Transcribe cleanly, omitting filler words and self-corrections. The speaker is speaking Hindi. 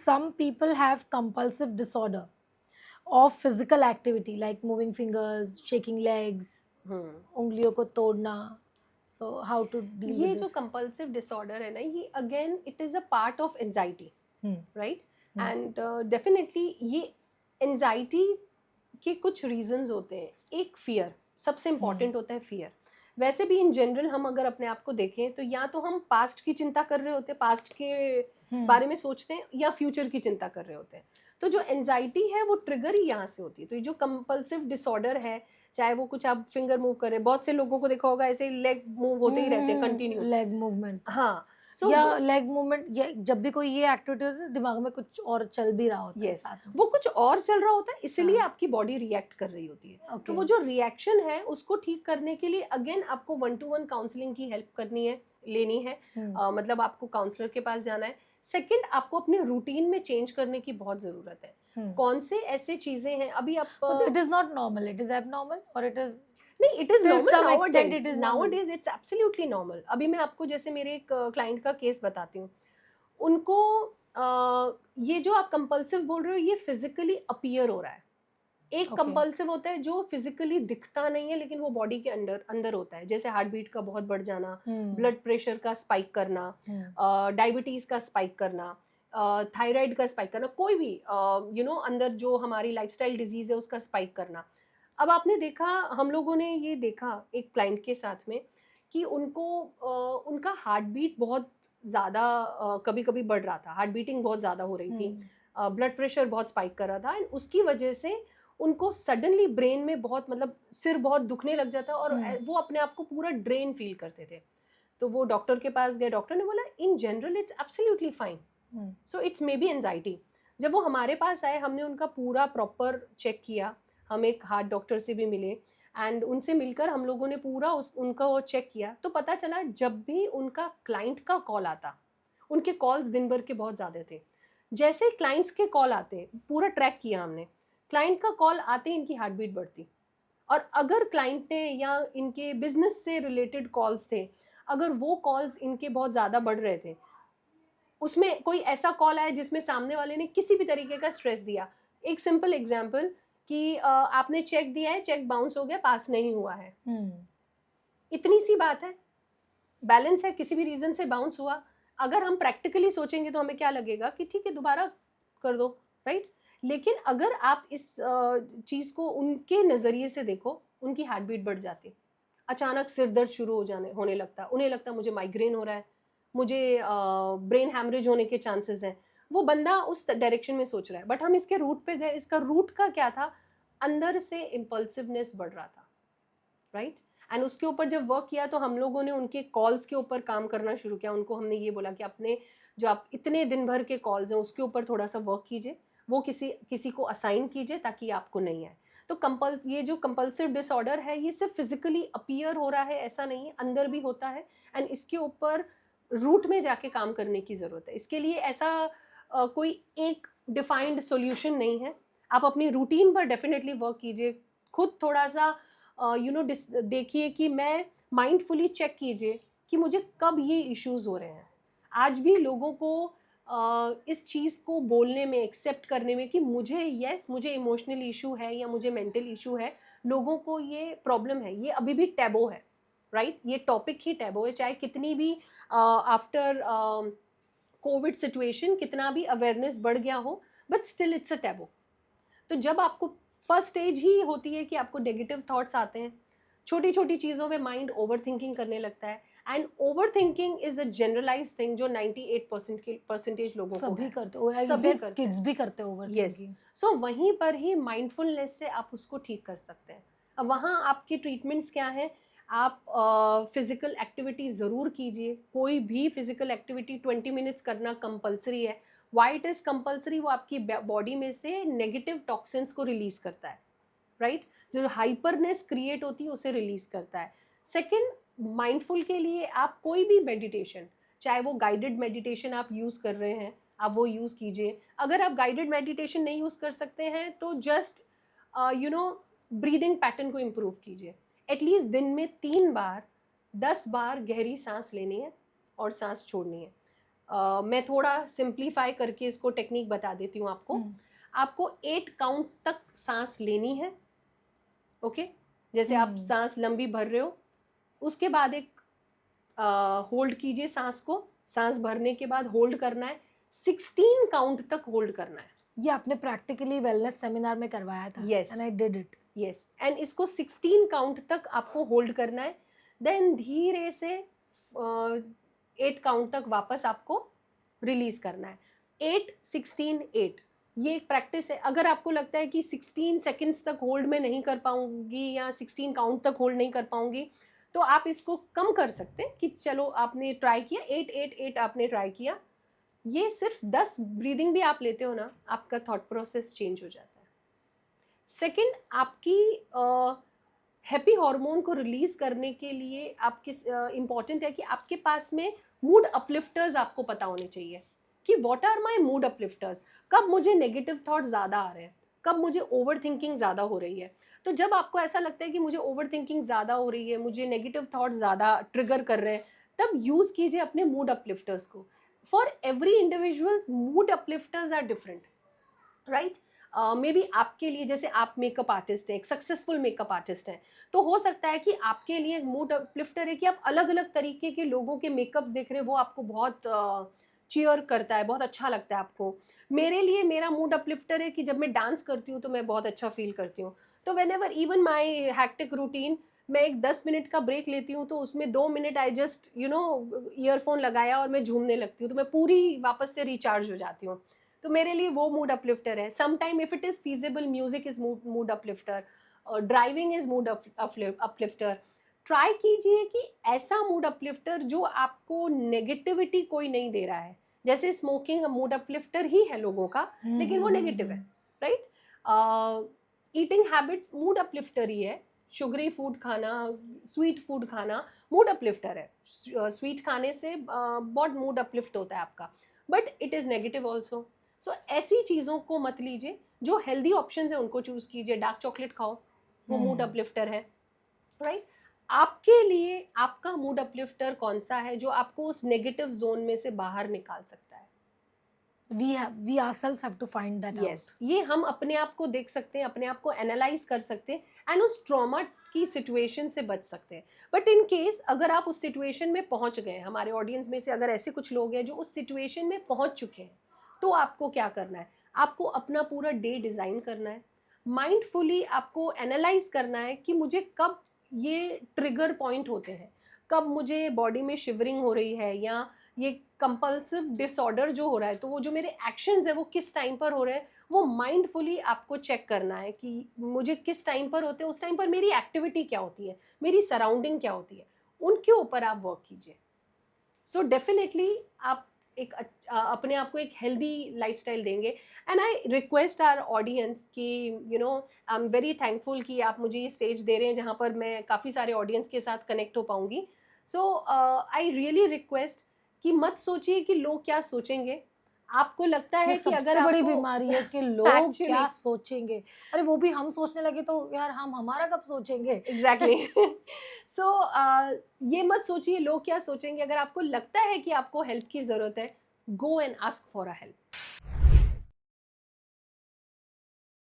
some people have compulsive disorder of physical activity like moving fingers, shaking legs, उंगलियों को तोड़ना. So how to deal ये with जो this? कंपल्सिव डिसऑर्डर है ना, ये again it is a part of anxiety, right. And definitely ये एंजाइटी के कुछ रीजंस होते हैं. एक फियर सबसे इम्पॉर्टेंट होता है, फियर. वैसे भी इन जनरल हम अगर अपने आप को देखें तो या तो हम पास्ट की चिंता कर रहे होते हैं, पास्ट के बारे में सोचते हैं, या फ्यूचर की चिंता कर रहे होते हैं. तो जो एंजाइटी है वो ट्रिगर ही यहाँ से होती है. तो ये जो कंपल्सिव डिसऑर्डर है, चाहे वो कुछ आप फिंगर मूव कर रहे हैं, बहुत से लोगों को देखा होगा ऐसे लेग मूव होते ही रहते हैं कंटिन्यू, लेग मूवमेंट. हाँ. So या लेग मूवमेंट, जब भी कोई ये एक्टिविटी होती है दिमाग में कुछ और चल भी रहा होता है yes, साथ में. वो कुछ और चल रहा होता है, इसलिए हाँ. आपकी बॉडी रिएक्ट कर रही होती है. Okay. तो वो जो रिएक्शन है उसको ठीक करने के लिए अगेन आपको 1-to-1 काउंसलिंग की हेल्प करनी है, लेनी है. मतलब आपको काउंसलर के पास जाना है. सेकंड, आपको अपने रूटीन में चेंज करने की बहुत जरूरत है. कौन से ऐसे चीजें हैं अभी आप it is not normal, it is abnormal, और इट इज नहीं, it is normal nowadays, it's absolutely normal. अभी मैं आपको जैसे मेरे एक क्लाइंट का केस बताती हूँ. उनको ये जो आप कंपल्सिव बोल रहे हो ये फिजिकली अपीयर हो रहा है. एक कंपल्सिव होता है जो फिजिकली दिखता नहीं है लेकिन वो बॉडी के अंदर होता है, जैसे हार्ट बीट का बहुत बढ़ जाना, ब्लड प्रेशर का स्पाइक करना, डायबिटीज का स्पाइक करना, थायराइड का स्पाइक करना, कोई भी अंदर जो हमारी लाइफस्टाइल डिजीज है उसका स्पाइक करना. अब आपने देखा, हम लोगों ने ये देखा एक क्लाइंट के साथ में कि उनको उनका हार्ट बीट बहुत ज़्यादा कभी कभी बढ़ रहा था, हार्ट बीटिंग बहुत ज़्यादा हो रही थी, ब्लड प्रेशर बहुत स्पाइक कर रहा था, एंड उसकी वजह से उनको सडनली ब्रेन में बहुत, मतलब सिर बहुत दुखने लग जाता और वो अपने आप को पूरा ड्रेन फील करते थे. तो वो डॉक्टर के पास गए, डॉक्टर ने बोला in general it's absolutely fine, so it's may be anxiety. जब वो हमारे पास आए, हमने उनका पूरा प्रॉपर चेक किया, हम एक हार्ट डॉक्टर से भी मिले, एंड उनसे मिलकर हम लोगों ने पूरा उनका वो चेक किया. तो पता चला जब भी उनका क्लाइंट का कॉल आता, उनके कॉल्स दिन भर के बहुत ज़्यादा थे, जैसे क्लाइंट्स के कॉल आते, पूरा ट्रैक किया हमने, क्लाइंट का कॉल आते इनकी हार्ट बीट बढ़ती. और अगर क्लाइंट ने या इनके बिजनेस से रिलेटेड कॉल्स थे, अगर वो कॉल्स इनके बहुत ज़्यादा बढ़ रहे थे, उसमें कोई ऐसा कॉल आया जिसमें सामने वाले ने किसी भी तरीके का स्ट्रेस दिया. एक सिंपल एग्जांपल कि आपने चेक दिया है, चेक बाउंस हो गया, पास नहीं हुआ है, इतनी सी बात है, बैलेंस है, किसी भी रीजन से बाउंस हुआ. अगर हम प्रैक्टिकली सोचेंगे तो हमें क्या लगेगा कि ठीक है दोबारा कर दो, राइट. लेकिन अगर आप इस चीज़ को उनके नज़रिए से देखो, उनकी हार्ट बीट बढ़ जाती, अचानक सिर दर्द शुरू होने लगता, उन्हें लगता मुझे माइग्रेन हो रहा है, मुझे ब्रेन हैमरेज होने के चांसेस हैं. वो बंदा उस डायरेक्शन में सोच रहा है, बट हम इसके रूट पे गए. इसका रूट का क्या था, अंदर से इम्पल्सिवनेस बढ़ रहा था, राइट. एंड उसके ऊपर जब वर्क किया तो हम लोगों ने उनके कॉल्स के ऊपर काम करना शुरू किया. उनको हमने ये बोला कि अपने जो आप इतने दिन भर के कॉल्स हैं उसके ऊपर थोड़ा सा वर्क कीजिए, वो किसी को असाइन कीजिए ताकि आपको नहीं आए. तो ये जो कंपल्सिव डिसऑर्डर है ये सिर्फ फिजिकली अपीयर हो रहा है ऐसा नहीं है, अंदर भी होता है, एंड इसके ऊपर रूट में जाके काम करने की ज़रूरत है. इसके लिए ऐसा कोई एक डिफाइंड सॉल्यूशन नहीं है. आप अपनी रूटीन पर डेफिनेटली वर्क कीजिए, खुद थोड़ा सा देखिए कि मैं माइंडफुली चेक कीजिए कि मुझे कब ये इश्यूज हो रहे हैं. आज भी लोगों को इस चीज़ को बोलने में, एक्सेप्ट करने में कि मुझे इमोशनल इशू है या मुझे मेंटल इशू है, लोगों को ये प्रॉब्लम है, ये अभी भी टैबू है, राइट. ये टॉपिक ही टैबू है, चाहे कितनी भी आफ्टर कोविड सिचुएशन कितना भी अवेयरनेस बढ़ गया हो, but still it's a taboo. तो जब आपको फर्स्ट स्टेज ही होती है कि आपको नेगेटिव थॉट्स आते हैं, छोटी छोटी चीज़ों में माइंड ओवर थिंकिंग करने लगता है, and overthinking is a generalize thing जो 98% लोगों को सभी है. करते हो, सभी करते किड्स भी करते हो. यस. सो वहीं पर ही माइंडफुलनेस से आप उसको ठीक कर सकते हैं. अब वहाँ आपके ट्रीटमेंट्स क्या हैं, आप फिजिकल एक्टिविटी ज़रूर कीजिए, कोई भी फिजिकल एक्टिविटी 20 मिनट्स करना कंपलसरी है. वाई इट इज़ कंपलसरी, वो आपकी बॉडी में से नेगेटिव टॉक्सिन्स को रिलीज करता है, राइट. जो हाइपरनेस क्रिएट होती है उसे रिलीज करता है. सेकेंड, माइंडफुल के लिए आप कोई भी मेडिटेशन, चाहे वो गाइडेड मेडिटेशन आप यूज़ कर रहे हैं, आप वो यूज़ कीजिए. अगर आप गाइडेड मेडिटेशन नहीं यूज़ कर सकते हैं तो जस्ट ब्रीदिंग पैटर्न को इम्प्रूव कीजिए. एटलीस्ट दिन में 3 बार 10 बार गहरी सांस लेनी है और सांस छोड़नी है. मैं थोड़ा सिंप्लीफाई करके इसको टेक्निक बता देती हूँ आपको। आपको 8 काउंट तक सांस लेनी है, ओके? जैसे आप सांस लंबी भर रहे हो, उसके बाद एक होल्ड कीजिए सांस को, सांस भरने के बाद होल्ड करना है, 16 काउंट तक होल्ड करना है। ये आपने प्रैक्टिकली वेलनेस सेमिनार में करवाया था। Yes. And I did it. Yes, and इसको 16 काउंट तक आपको होल्ड करना है, देन धीरे से 8 काउंट तक वापस आपको रिलीज करना है। 8 16 8, ये एक प्रैक्टिस है। अगर आपको लगता है कि 16 सेकंड्स तक होल्ड में नहीं कर पाऊंगी या 16 काउंट तक होल्ड नहीं कर पाऊंगी, तो आप इसको कम कर सकते हैं कि चलो आपने ट्राई किया 8 8 8 आपने ट्राई किया, ये सिर्फ 10 ब्रीदिंग भी आप लेते हो ना, आपका थॉट प्रोसेस चेंज हो जाता है। सेकंड, आपकी हैप्पी हार्मोन को रिलीज करने के लिए आपके इम्पॉर्टेंट है कि आपके पास में मूड अपलिफ्टर्स आपको पता होने चाहिए कि व्हाट आर माय मूड अपलिफ्टर्स। कब मुझे नेगेटिव थॉट ज़्यादा आ रहे हैं, कब मुझे ओवर थिंकिंग ज़्यादा हो रही है। तो जब आपको ऐसा लगता है कि मुझे ओवर थिंकिंग ज़्यादा हो रही है, मुझे नेगेटिव थॉट ज़्यादा ट्रिगर कर रहे हैं, तब यूज़ कीजिए अपने मूड अपलिफ्टर्स को। For every individuals mood uplifters are different, right? Maybe आपके लिए, जैसे आप मेकअप आर्टिस्ट हैं, एक सक्सेसफुल मेकअप आर्टिस्ट हैं, तो हो सकता है कि आपके लिए एक मूड अपलिफ्टर है कि आप अलग अलग तरीके के लोगों के मेकअप्स देख रहे हैं, वो आपको बहुत चीयर करता है, बहुत अच्छा लगता है आपको। मेरे लिए मेरा मूड अपलिफ्टर है कि जब मैं डांस करती हूँ तो मैं बहुत अच्छा फील करती हूँ। तो when ever even my hectic routine, मैं एक 10 मिनट का ब्रेक लेती हूँ, तो उसमें 2 मिनट आई जस्ट ईयरफोन लगाया और मैं झूमने लगती हूँ, तो मैं पूरी वापस से रिचार्ज हो जाती हूँ। तो मेरे लिए वो मूड अपलिफ्टर है। Sometime if it is feasible, music is mood uplifter, driving is mood uplifter. Try कीजिए कि ऐसा मूड अपलिफ्टर जो आपको नेगेटिविटी कोई नहीं दे रहा है। जैसे स्मोकिंग मूड अपलिफ्टर ही है लोगों का, लेकिन वो नेगेटिव है, राइट? ईटिंग हैबिट्स मूड अपलिफ्टर ही है। शुगरी फूड खाना, स्वीट फूड खाना मूड अपलिफ्टर है। स्वीट खाने से बहुत मूड अपलिफ्ट होता है आपका, but it is negative also. So ऐसी चीज़ों को मत लीजिए। जो हेल्दी ऑप्शन है उनको चूज कीजिए। डार्क चॉकलेट खाओ, वो मूड अपलिफ्टर है, राइट? आपके लिए आपका मूड अपलिफ्टर कौन सा है जो आपको उस नेगेटिव जोन में से बाहर निकाल सकता है? we ourselves have to find that yes, ये हम अपने आप को देख सकते हैं, अपने आप को एनालाइज कर सकते हैं एंड उस ट्रॉमा की सिचुएशन से बच सकते हैं। बट इन केस अगर आप उस सिचुएशन में पहुंच गए, हमारे ऑडियंस में से अगर ऐसे कुछ लोग हैं जो उस सिचुएशन में पहुंच चुके हैं, तो आपको क्या करना है? आपको अपना पूरा डे डिज़ाइन करना है। माइंडफुली आपको एनालाइज करना है कि मुझे कब ये ट्रिगर पॉइंट होते हैं, कब मुझे बॉडी में शिवरिंग हो रही है या ये कंपल्सिव डिसऑर्डर जो हो रहा है, तो वो जो मेरे एक्शंस है वो किस टाइम पर हो रहे हैं, वो माइंडफुली आपको चेक करना है कि मुझे किस टाइम पर होते हैं, उस टाइम पर मेरी एक्टिविटी क्या होती है, मेरी सराउंडिंग क्या होती है, उनके ऊपर आप वर्क कीजिए। सो डेफिनेटली आप एक अपने आप को एक हेल्दी लाइफस्टाइल देंगे। And I request our audience कि आई एम वेरी थैंकफुल कि आप मुझे ये स्टेज दे रहे हैं जहाँ पर मैं काफ़ी सारे ऑडियंस के साथ कनेक्ट हो पाऊंगी। सो आई रियली रिक्वेस्ट कि मत सोचिए कि लोग क्या सोचेंगे। आपको लगता है कि अगर सबसे बड़ी बीमारी है कि लोग Actually, क्या सोचेंगे, अरे वो भी हम सोचने लगे तो यार हम हमारा कब सोचेंगे? एग्जैक्टली। सो ये मत सोचिए लोग क्या सोचेंगे। अगर आपको लगता है कि आपको हेल्प की ज़रूरत है, go and ask for a help.